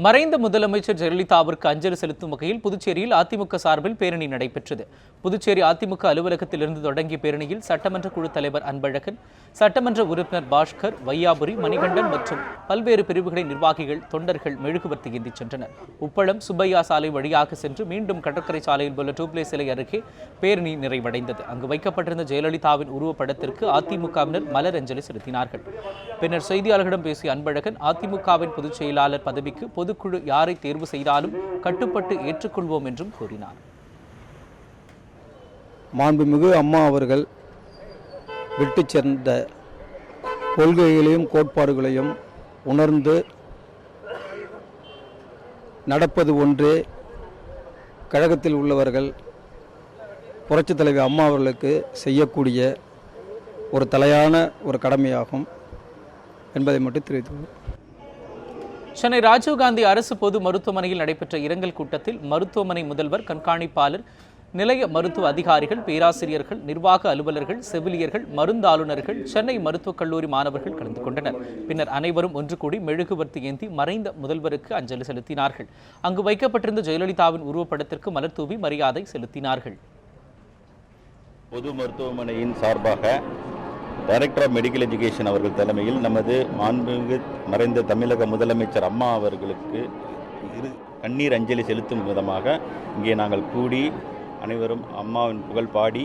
மறைந்த முதலமைச்சர் ஜெயலலிதாவிற்கு அஞ்சலி செலுத்தும் வகையில் புதுச்சேரியில் அதிமுக சார்பில் பேரணி நடைபெற்றது. புதுச்சேரி அதிமுக அலுவலகத்திலிருந்து தொடங்கிய பேரணியில் சட்டமன்ற குழு தலைவர் அன்பழகன், சட்டமன்ற உறுப்பினர் பாஸ்கர், வையாபுரி, மணிகண்டன் மற்றும் பல்வேறு பிரிவுகளின் நிர்வாகிகள், தொண்டர்கள் மெழுகுவர்த்தி ஏந்திச் சென்றனர். உப்பளம் சுப்பையா சாலை வழியாக சென்று மீண்டும் கடற்கரை சாலையில் உள்ள டூப்ளே சிலை அருகே பேரணி நிறைவடைந்தது. அங்கு வைக்கப்பட்டிருந்த ஜெயலலிதாவின் உருவப்படத்திற்கு அதிமுகவினர் மலர் அஞ்சலி செலுத்தினார்கள். பின்னர் செய்தியாளர்களிடம் பேசிய அன்பழகன், அதிமுகவின் பொதுச் செயலாளர் பதவிக்கு பொதுக்குழு யாரை தேர்வு செய்தாலும் கட்டுப்பட்டு ஏற்றுக்கொள்வோம் என்றும் கூறினார். மாண்புமிகு அம்மா அவர்கள் விட்டு சென்ற கொள்கைகளையும் கோட்பாடுகளையும் உணர்ந்து நடப்பது ஒன்றே கழகத்தில் உள்ளவர்கள் புரட்சித் தலைவி அம்மா அவர்களுக்கு செய்யக்கூடிய ஒரு தலையான ஒரு கடமையாகும் என்பதை மட்டும் தெரிவித்துள்ளோம். சென்னை ராஜீவ்காந்தி அரசு பொது மருத்துவமனையில் நடைபெற்ற இரங்கல் கூட்டத்தில் மருத்துவமனை முதல்வர், கண்காணிப்பாளர், நிலைய மருத்துவ அதிகாரிகள், பேராசிரியர்கள், நிர்வாக அலுவலர்கள், செவிலியர்கள், மருந்தாளுநர்கள், சென்னை மருத்துவக் கல்லூரி மாணவர்கள் கலந்து கொண்டனர். பின்னர் அனைவரும் ஒன்று கூடி மெழுகுவர்த்தி ஏந்தி மறைந்த முதல்வருக்கு அஞ்சலி செலுத்தினார்கள். அங்கு வைக்கப்பட்டிருந்த ஜெயலலிதாவின் உருவப்படத்திற்கு மலர் தூவி மரியாதை செலுத்தினார்கள். பொது மருத்துவமனையின் சார்பாக டைரக்டர் ஆஃப் மெடிக்கல் எஜுகேஷன் அவர்கள் தலைமையில் நமது மாண்புமிகு மறைந்த தமிழக முதலமைச்சர் அம்மா அவர்களுக்கு கண்ணீர் அஞ்சலி செலுத்தும் விதமாக இங்கே நாங்கள் கூடி அனைவரும் அம்மாவின் புகழ் பாடி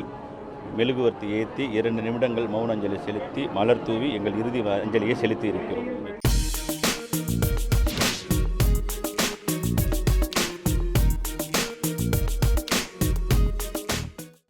மெழுகுவர்த்தி ஏற்றி 2 நிமிடங்கள் மௌன அஞ்சலி செலுத்தி மலர் தூவி எங்கள் இறுதி அஞ்சலியை செலுத்தி இருக்கிறோம்.